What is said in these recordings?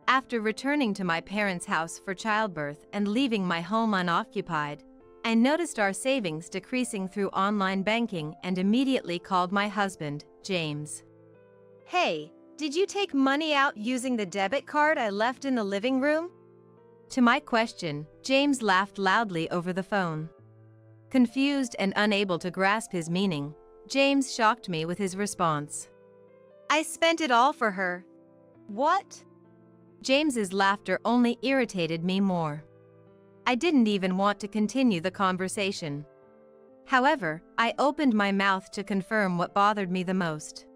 After returning to my parents' house for childbirth and leaving my home unoccupied, I noticed our savings decreasing through online banking and immediately called my husband, James. "Hey, did you take money out using the debit card I left in the living room?" To my question, James laughed loudly over the phone. Confused and unable to grasp his meaning, James shocked me with his response. "I spent it all for her." "What?" James's laughter only irritated me more. I didn't even want to continue the conversation. However, I opened my mouth to confirm what bothered me the most.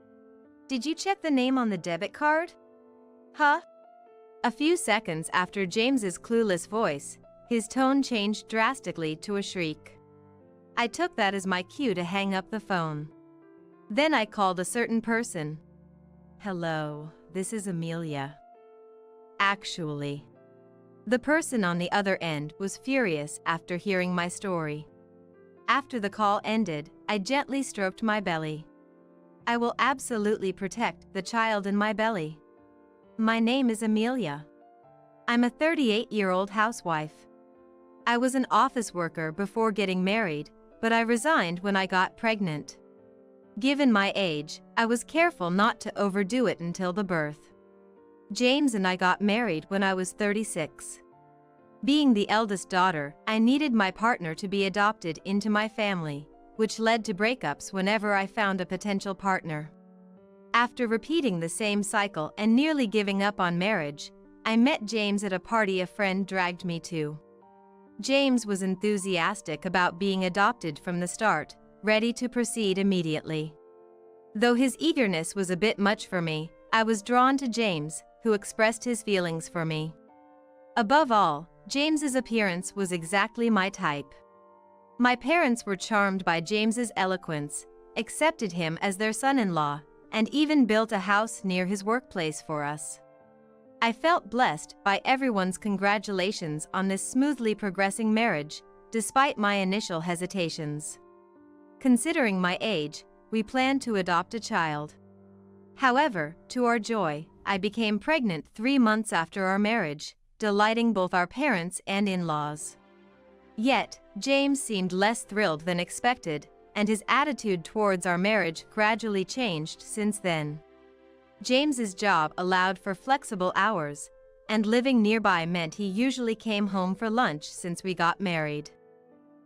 "Did you check the name on the debit card?" "Huh?" A few seconds after James's clueless voice, his tone changed drastically to a shriek. I took that as my cue to hang up the phone. Then I called a certain person. "Hello, this is Amelia." Actually, the person on the other end was furious after hearing my story. After the call ended, I gently stroked my belly. I will absolutely protect the child in my belly. My name is Amelia. I'm a 38-year-old housewife. I was an office worker before getting married, but I resigned when I got pregnant. Given my age, I was careful not to overdo it until the birth. James and I got married when I was 36. Being the eldest daughter, I needed my partner to be adopted into my family, which led to breakups whenever I found a potential partner. After repeating the same cycle and nearly giving up on marriage, I met James at a party a friend dragged me to. James was enthusiastic about being adopted from the start, ready to proceed immediately. Though his eagerness was a bit much for me, I was drawn to James, who expressed his feelings for me. Above all, James's appearance was exactly my type. My parents were charmed by James's eloquence, accepted him as their son-in-law, and even built a house near his workplace for us. I felt blessed by everyone's congratulations on this smoothly progressing marriage, despite my initial hesitations. Considering my age, we planned to adopt a child. However, to our joy, I became pregnant 3 months after our marriage, delighting both our parents and in-laws. Yet, James seemed less thrilled than expected, and his attitude towards our marriage gradually changed since then. James's job allowed for flexible hours, and living nearby meant he usually came home for lunch since we got married.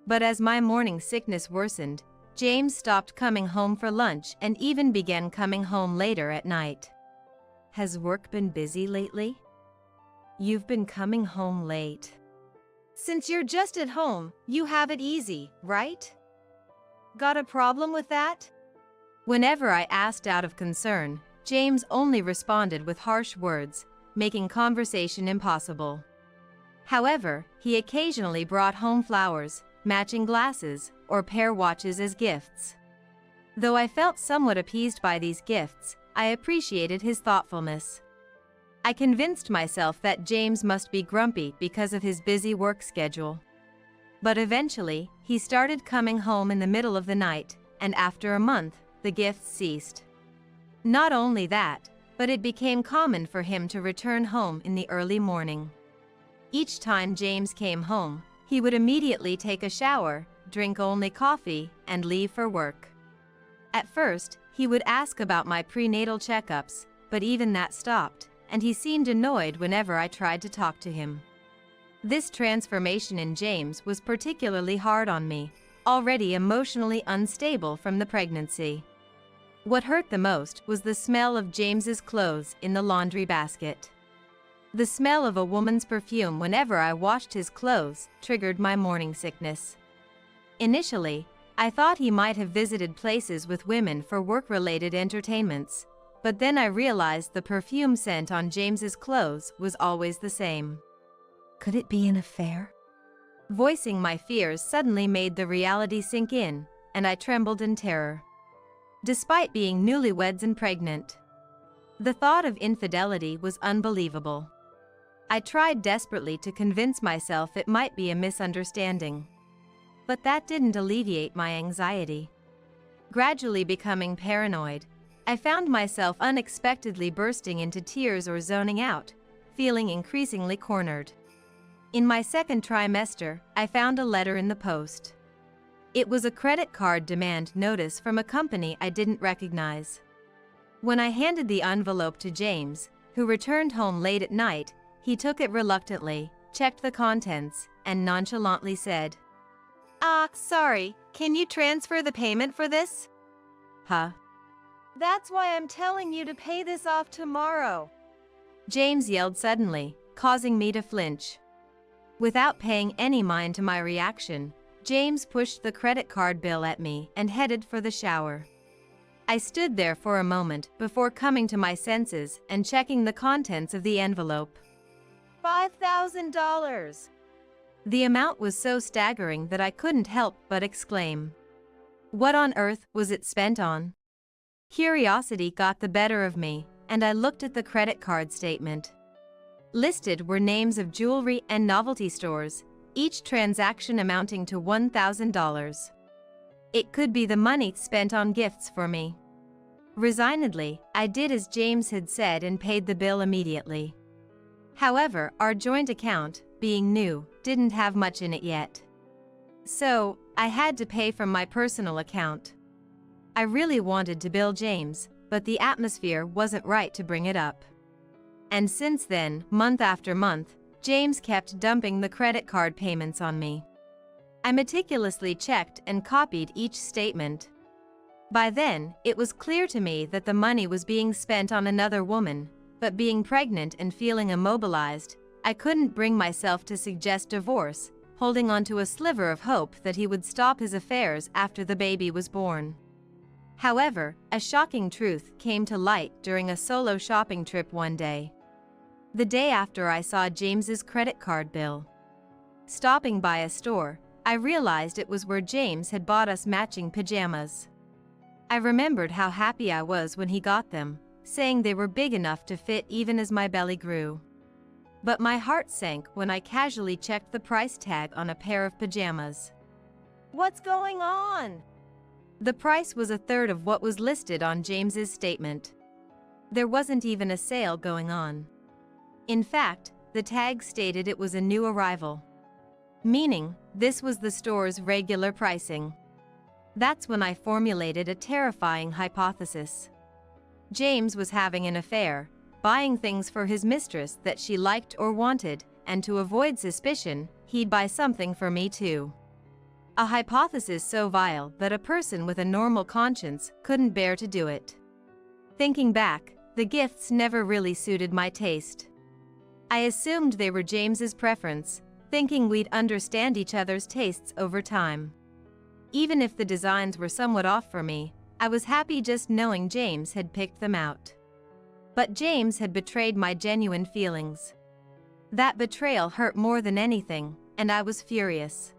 But as my morning sickness worsened, James stopped coming home for lunch and even began coming home later at night. "Has work been busy lately? You've been coming home late. Since you're just at home, you have it easy, right? Got a problem with that?" Whenever I asked out of concern, James only responded with harsh words, making conversation impossible. However, he occasionally brought home flowers, matching glasses, or pair watches as gifts. Though I felt somewhat appeased by these gifts, I appreciated his thoughtfulness. I convinced myself that James must be grumpy because of his busy work schedule. But eventually, he started coming home in the middle of the night, and after a month, the gifts ceased. Not only that, but it became common for him to return home in the early morning. Each time James came home, he would immediately take a shower, drink only coffee, and leave for work. At first, he would ask about my prenatal checkups, but even that stopped, and he seemed annoyed whenever I tried to talk to him. This transformation in James was particularly hard on me, already emotionally unstable from the pregnancy. What hurt the most was the smell of James's clothes in the laundry basket. The smell of a woman's perfume whenever I washed his clothes triggered my morning sickness. Initially, I thought he might have visited places with women for work-related entertainments, but then I realized the perfume scent on James's clothes was always the same. Could it be an affair? Voicing my fears suddenly made the reality sink in, and I trembled in terror. Despite being newlyweds and pregnant, the thought of infidelity was unbelievable. I tried desperately to convince myself it might be a misunderstanding. But that didn't alleviate my anxiety. Gradually becoming paranoid, I found myself unexpectedly bursting into tears or zoning out, feeling increasingly cornered. In my second trimester, I found a letter in the post. It was a credit card demand notice from a company I didn't recognize. When I handed the envelope to James, who returned home late at night, he took it reluctantly, checked the contents, and nonchalantly said, Sorry, can you transfer the payment for this?" "Huh? That's why I'm telling you to pay this off tomorrow," James yelled suddenly, causing me to flinch. Without paying any mind to my reaction, James pushed the credit card bill at me and headed for the shower. I stood there for a moment before coming to my senses and checking the contents of the envelope. $5,000! The amount was so staggering that I couldn't help but exclaim. What on earth was it spent on? Curiosity got the better of me, and I looked at the credit card statement. Listed were names of jewelry and novelty stores, each transaction amounting to $1,000. It could be the money spent on gifts for me. Resignedly, I did as James had said and paid the bill immediately. However, our joint account, being new, didn't have much in it yet. So, I had to pay from my personal account. I really wanted to bill James, but the atmosphere wasn't right to bring it up. And since then, month after month, James kept dumping the credit card payments on me. I meticulously checked and copied each statement. By then, it was clear to me that the money was being spent on another woman, but being pregnant and feeling immobilized, I couldn't bring myself to suggest divorce, holding on to a sliver of hope that he would stop his affairs after the baby was born. However, a shocking truth came to light during a solo shopping trip one day. The day after I saw James's credit card bill. Stopping by a store, I realized it was where James had bought us matching pajamas. I remembered how happy I was when he got them, saying they were big enough to fit even as my belly grew. But my heart sank when I casually checked the price tag on a pair of pajamas. What's going on? The price was a third of what was listed on James's statement. There wasn't even a sale going on. In fact, the tag stated it was a new arrival. Meaning, this was the store's regular pricing. That's when I formulated a terrifying hypothesis. James was having an affair, buying things for his mistress that she liked or wanted, and to avoid suspicion, he'd buy something for me too. A hypothesis so vile that a person with a normal conscience couldn't bear to do it. Thinking back, the gifts never really suited my taste. I assumed they were James's preference, thinking we'd understand each other's tastes over time. Even if the designs were somewhat off for me, I was happy just knowing James had picked them out. But James had betrayed my genuine feelings. That betrayal hurt more than anything, and I was furious.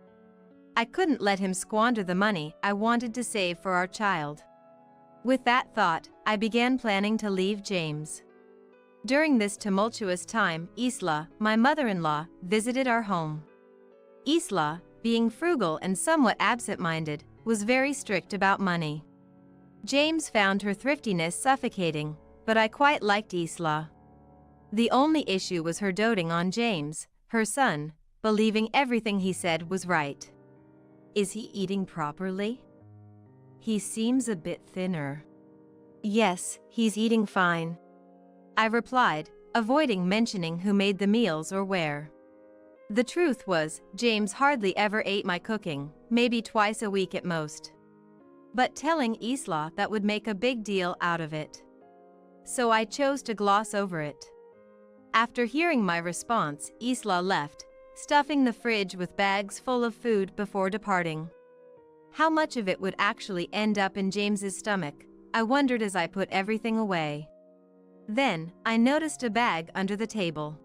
I couldn't let him squander the money I wanted to save for our child. With that thought, I began planning to leave James. During this tumultuous time, Isla, my mother-in-law, visited our home. Isla, being frugal and somewhat absent-minded, was very strict about money. James found her thriftiness suffocating, but I quite liked Isla. The only issue was her doting on James, her son, believing everything he said was right. Is he eating properly? He seems a bit thinner. Yes, he's eating fine, I replied, avoiding mentioning who made the meals or where. The truth was, James hardly ever ate my cooking, maybe twice a week at most. But telling Isla that would make a big deal out of it. So I chose to gloss over it. After hearing my response, Isla left, stuffing the fridge with bags full of food before departing. How much of it would actually end up in James's stomach, I wondered as I put everything away. Then, I noticed a bag under the table.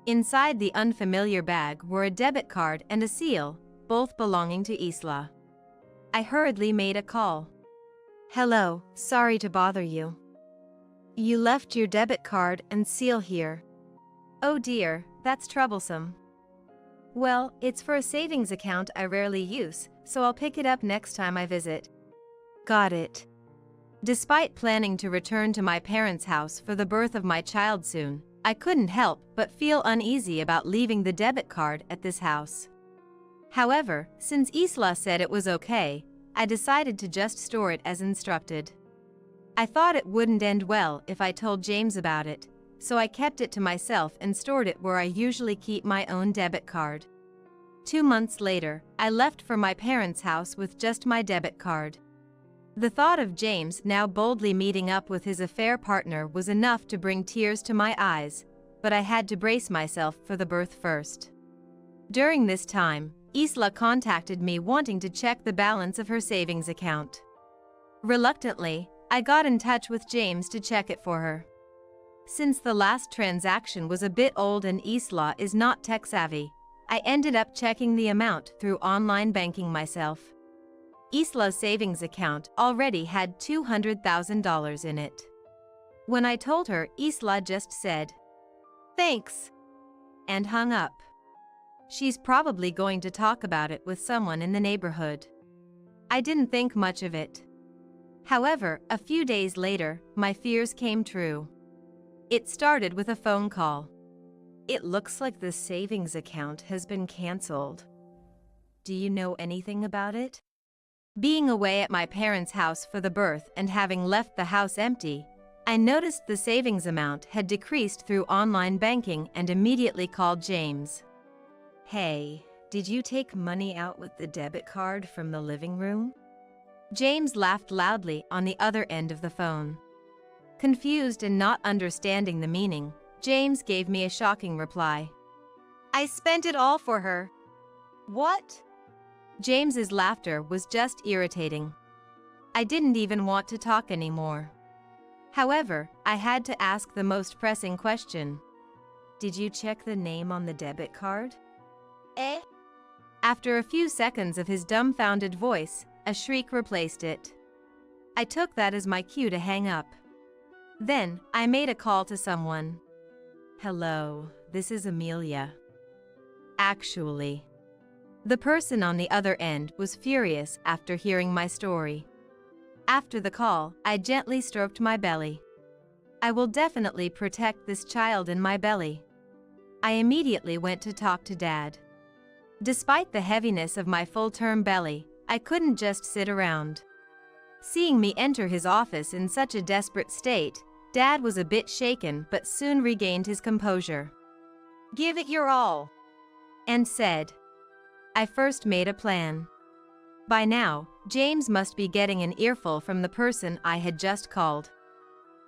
Inside the unfamiliar bag were a debit card and a seal, both belonging to Isla. I hurriedly made a call. Hello, sorry to bother you. You left your debit card and seal here. Oh dear, that's troublesome. Well, it's for a savings account I rarely use, so I'll pick it up next time I visit. Got it. Despite planning to return to my parents' house for the birth of my child soon, I couldn't help but feel uneasy about leaving the debit card at this house. However, since Isla said it was okay, I decided to just store it as instructed. I thought it wouldn't end well if I told James about it, so I kept it to myself and stored it where I usually keep my own debit card. 2 months later, I left for my parents' house with just my debit card. The thought of James now boldly meeting up with his affair partner was enough to bring tears to my eyes, but I had to brace myself for the birth first. During this time, Isla contacted me wanting to check the balance of her savings account. Reluctantly, I got in touch with James to check it for her. Since the last transaction was a bit old and Isla is not tech-savvy, I ended up checking the amount through online banking myself. Isla's savings account already had $200,000 in it. When I told her, Isla just said, "Thanks," and hung up. She's probably going to talk about it with someone in the neighborhood. I didn't think much of it. However, a few days later, my fears came true. It started with a phone call. "It looks like the savings account has been canceled. Do you know anything about it?" Being away at my parents' house for the birth and having left the house empty, I noticed the savings amount had decreased through online banking and immediately called James. "Hey, did you take money out with the debit card from the living room?" James laughed loudly on the other end of the phone. Confused and not understanding the meaning, James gave me a shocking reply. "I spent it all for her." "What?" James's laughter was just irritating. I didn't even want to talk anymore. However, I had to ask the most pressing question. "Did you check the name on the debit card?" "Eh?" After a few seconds of his dumbfounded voice, a shriek replaced it. I took that as my cue to hang up. Then, I made a call to someone. "Hello, this is Amelia." Actually, the person on the other end was furious after hearing my story. After the call, I gently stroked my belly. "I will definitely protect this child in my belly." I immediately went to talk to Dad. Despite the heaviness of my full-term belly, I couldn't just sit around. Seeing me enter his office in such a desperate state, Dad was a bit shaken but soon regained his composure. "Give it your all," and said, "I first made a plan." By now, James must be getting an earful from the person I had just called.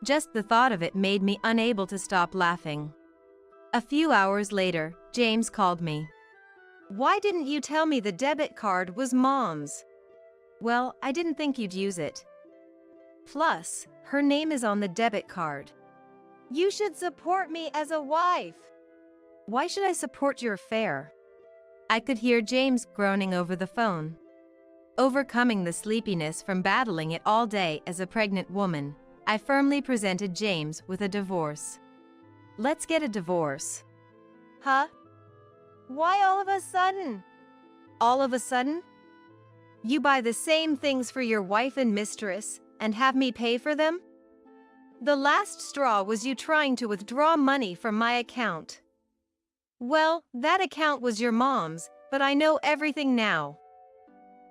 Just the thought of it made me unable to stop laughing. A few hours later, James called me. "Why didn't you tell me the debit card was Mom's?" "Well, I didn't think you'd use it. Plus, her name is on the debit card." "You should support me as a wife." "Why should I support your affair?" I could hear James groaning over the phone. Overcoming the sleepiness from battling it all day as a pregnant woman, I firmly presented James with a divorce. "Let's get a divorce." "Huh? Why all of a sudden?" "All of a sudden? You buy the same things for your wife and mistress, and have me pay for them? The last straw was you trying to withdraw money from my account." "Well, that account was your mom's, but I know everything now.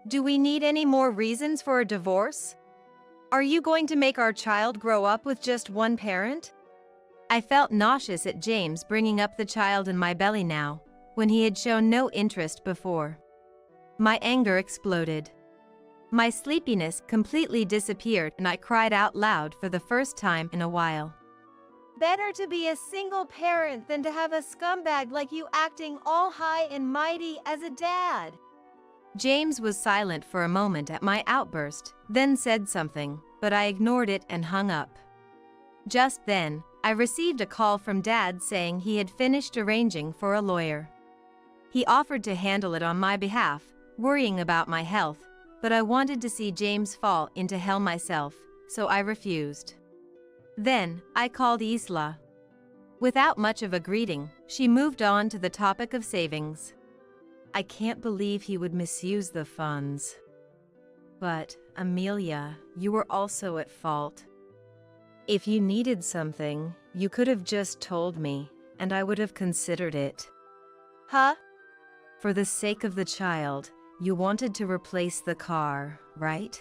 Do we need any more reasons for a divorce? Are you going to make our child grow up with just one parent?" I felt nauseous at James bringing up the child in my belly now, when he had shown no interest before. My anger exploded. My sleepiness completely disappeared and I cried out loud for the first time in a while. "Better to be a single parent than to have a scumbag like you acting all high and mighty as a dad." James was silent for a moment at my outburst, then said something, but I ignored it and hung up. Just then, I received a call from Dad saying he had finished arranging for a lawyer. He offered to handle it on my behalf, worrying about my health, but I wanted to see James fall into hell myself, so I refused. Then, I called Isla. Without much of a greeting, she moved on to the topic of savings. "I can't believe he would misuse the funds. But, Amelia, you were also at fault. If you needed something, You could have just told me, and I would have considered it. Huh? For the sake of the child, you wanted to replace the car, right?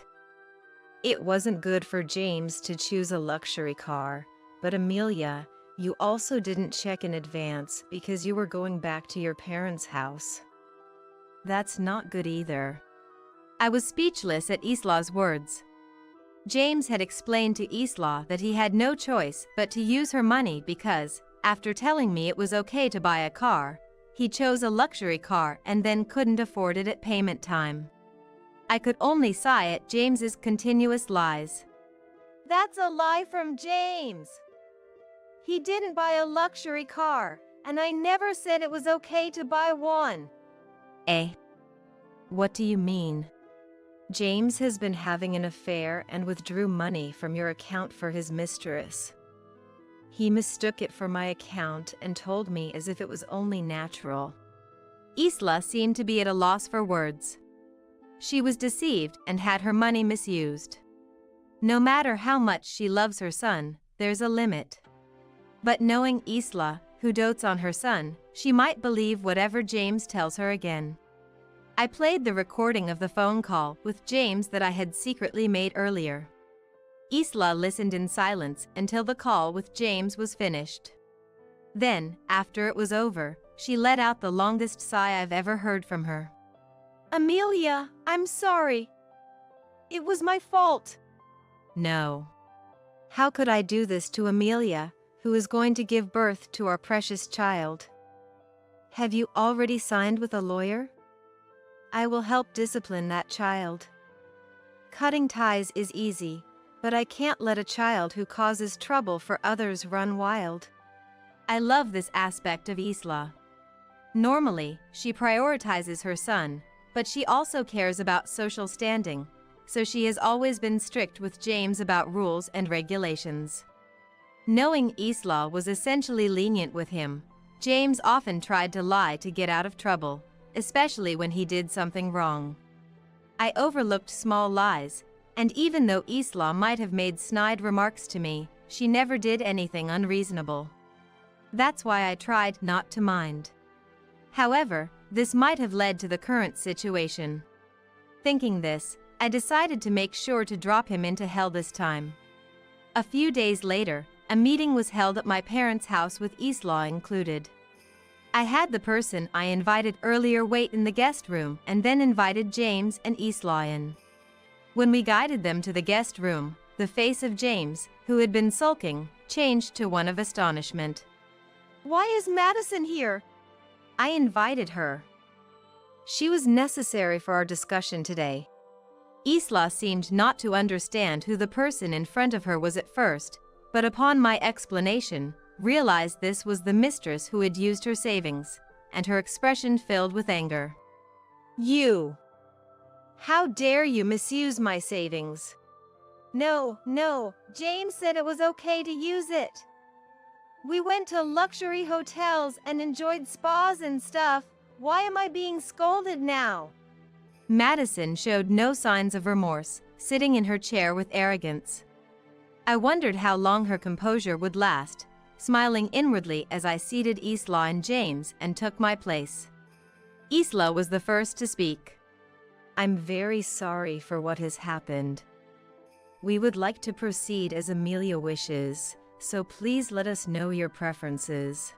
It wasn't good for James to choose a luxury car, but Amelia, you also didn't check in advance because you were going back to your parents' house. That's not good either. I was speechless at Islah's words. James had explained to Islah that he had no choice but to use her money because, after telling me it was okay to buy a car, he chose a luxury car and then couldn't afford it at payment time. I could only sigh at James's continuous lies. That's a lie from James. He didn't buy a luxury car, and I never said it was okay to buy one. Eh? What do you mean? James has been having an affair and withdrew money from your account for his mistress. He mistook it for my account and told me as if it was only natural. Islah seemed to be at a loss for words. She was deceived and had her money misused. No matter how much she loves her son, there's a limit. But knowing Islah, who dotes on her son, she might believe whatever James tells her again. I played the recording of the phone call with James that I had secretly made earlier. Islah listened in silence until the call with James was finished. Then, after it was over, she let out the longest sigh I've ever heard from her. Amelia, I'm sorry. It was my fault. No. How could I do this to Amelia, who is going to give birth to our precious child? Have you already signed with a lawyer? I will help discipline that child. Cutting ties is easy, but I can't let a child who causes trouble for others run wild. I love this aspect of Islah. Normally, she prioritizes her son, but she also cares about social standing, so she has always been strict with James about rules and regulations. Knowing Islah was essentially lenient with him, James often tried to lie to get out of trouble, especially when he did something wrong. I overlooked small lies, and even though Islah might have made snide remarks to me, she never did anything unreasonable. That's why I tried not to mind. However, this might have led to the current situation. Thinking this, I decided to make sure to drop him into hell this time. A few days later, a meeting was held at my parents' house with Islah included. I had the person I invited earlier wait in the guest room and then invited James and Islah in. When we guided them to the guest room, the face of James, who had been sulking, changed to one of astonishment. Why is Madison here? I invited her. She was necessary for our discussion today. Islah seemed not to understand who the person in front of her was at first, but upon my explanation, realized this was the mistress who had used her savings, and her expression filled with anger. You! How dare you misuse my savings? No, James said it was okay to use it. We went to luxury hotels and enjoyed spas and stuff. Why am I being scolded now? Madison showed no signs of remorse, sitting in her chair with arrogance. I wondered how long her composure would last, smiling inwardly as I seated Islah and James and took my place. Islah was the first to speak. I'm very sorry for what has happened. We would like to proceed as Amelia wishes, so please let us know your preferences.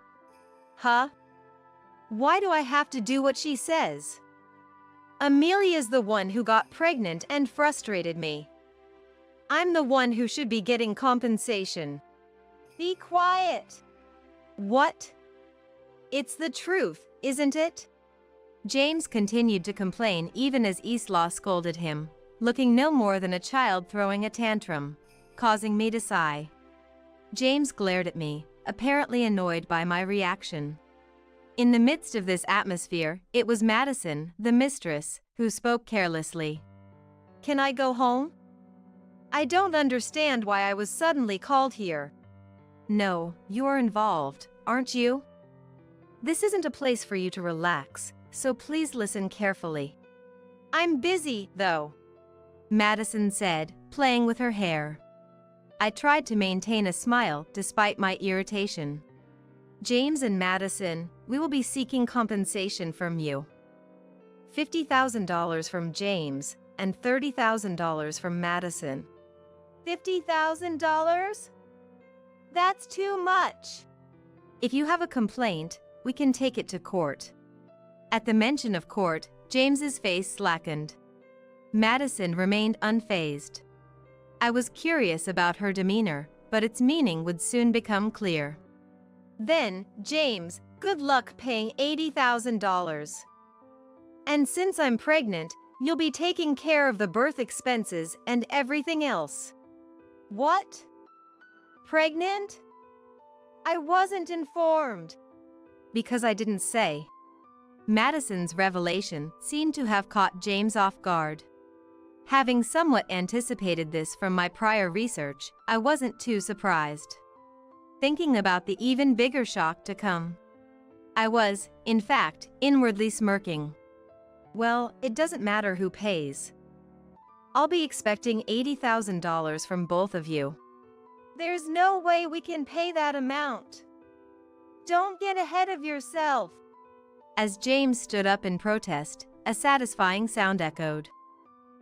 Huh? Why do I have to do what she says? Amelia's the one who got pregnant and frustrated me. I'm the one who should be getting compensation. Be quiet. What? It's the truth, isn't it? James continued to complain even as Islah scolded him, looking no more than a child throwing a tantrum, causing me to sigh. James glared at me, apparently annoyed by my reaction. In the midst of this atmosphere, it was Madison, the mistress, who spoke carelessly. Can I go home? I don't understand why I was suddenly called here. No, you're involved, aren't you? This isn't a place for you to relax, so please listen carefully. I'm busy, though, Madison said, playing with her hair. I tried to maintain a smile despite my irritation. James and Madison, we will be seeking compensation from you. $50,000 from James and $30,000 from Madison. $50,000? That's too much. If you have a complaint, we can take it to court. At the mention of court, James's face slackened. Madison remained unfazed. I was curious about her demeanor, but its meaning would soon become clear. Then, James, good luck paying $80,000. And since I'm pregnant, you'll be taking care of the birth expenses and everything else. What? Pregnant? I wasn't informed. Because I didn't say. Madison's revelation seemed to have caught James off guard. Having somewhat anticipated this from my prior research, I wasn't too surprised. Thinking about the even bigger shock to come, I was, in fact, inwardly smirking. Well, it doesn't matter who pays. I'll be expecting $80,000 from both of you. There's no way we can pay that amount. Don't get ahead of yourself. As James stood up in protest, a satisfying sound echoed.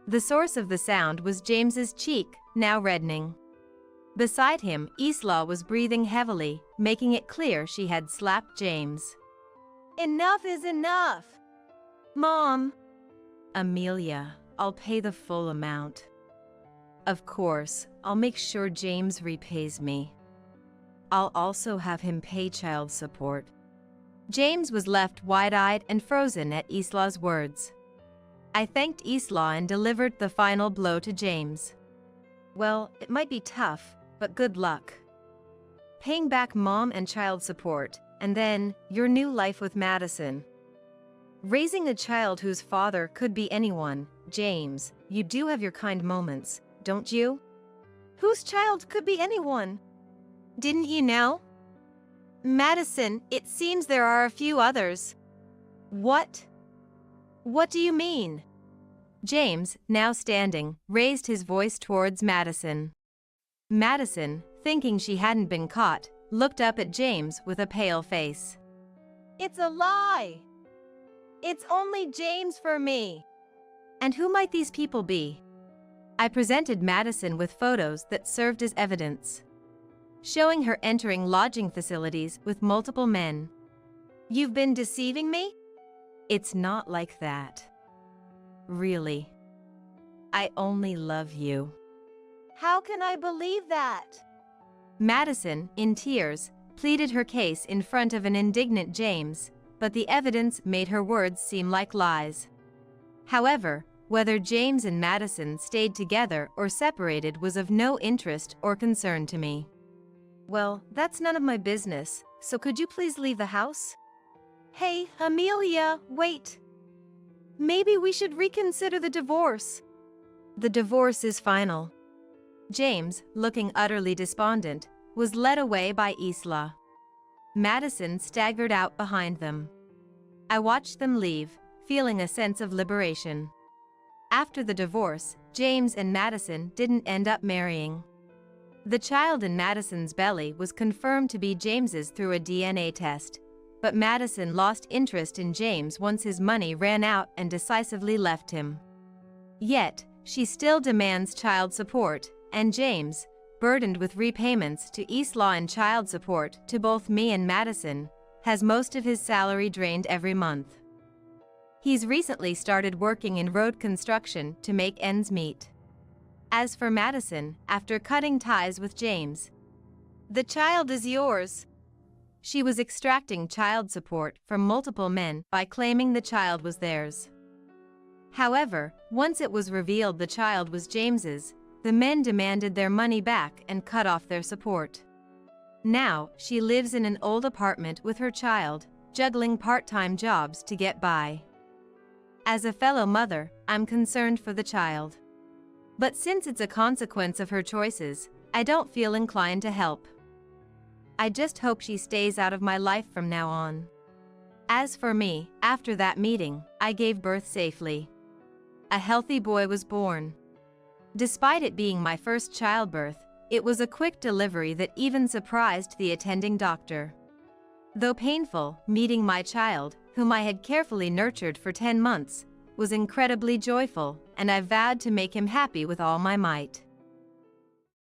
The source of the sound was James's cheek, now reddening. Beside him, Isla was breathing heavily, making it clear she had slapped James. Enough is enough. Mom. Amelia, I'll pay the full amount. Of course, I'll make sure James repays me. I'll also have him pay child support. James was left wide-eyed and frozen at Isla's words. I thanked Isla and delivered the final blow to James. Well, it might be tough, but good luck. Paying back mom and child support, and then your new life with Madison. Raising a child whose father could be anyone, James, you do have your kind moments, don't you? Whose child could be anyone? Didn't you know? Madison, it seems there are a few others. What? What do you mean? James, now standing, raised his voice towards Madison. Madison, thinking she hadn't been caught, looked up at James with a pale face. It's a lie! It's only James for me. And who might these people be? I presented Madison with photos that served as evidence, showing her entering lodging facilities with multiple men. You've been deceiving me? It's not like that. Really. I only love you. How can I believe that? Madison, in tears, pleaded her case in front of an indignant James, but the evidence made her words seem like lies. However, whether James and Madison stayed together or separated was of no interest or concern to me. Well, that's none of my business, so could you please leave the house? Hey, Amelia, wait. Maybe we should reconsider the divorce. The divorce is final. James, looking utterly despondent, was led away by Isla. Madison staggered out behind them. I watched them leave, feeling a sense of liberation. After the divorce, James and Madison didn't end up marrying. The child in Madison's belly was confirmed to be James's through a DNA test, but Madison lost interest in James once his money ran out and decisively left him. Yet, she still demands child support, and James, burdened with repayments to Isla and child support to both me and Madison, has most of his salary drained every month. He's recently started working in road construction to make ends meet. As for Madison, after cutting ties with James, the child is yours. She was extracting child support from multiple men by claiming the child was theirs. However, once it was revealed the child was James's, the men demanded their money back and cut off their support. Now, she lives in an old apartment with her child, juggling part-time jobs to get by. As a fellow mother, I'm concerned for the child. But since it's a consequence of her choices, I don't feel inclined to help. I just hope she stays out of my life from now on. As for me, after that meeting, I gave birth safely. A healthy boy was born. Despite it being my first childbirth, It was a quick delivery that even surprised the attending doctor. Though painful, meeting my child, whom I had carefully nurtured for 10 months, was incredibly joyful, and I vowed to make him happy with all my might.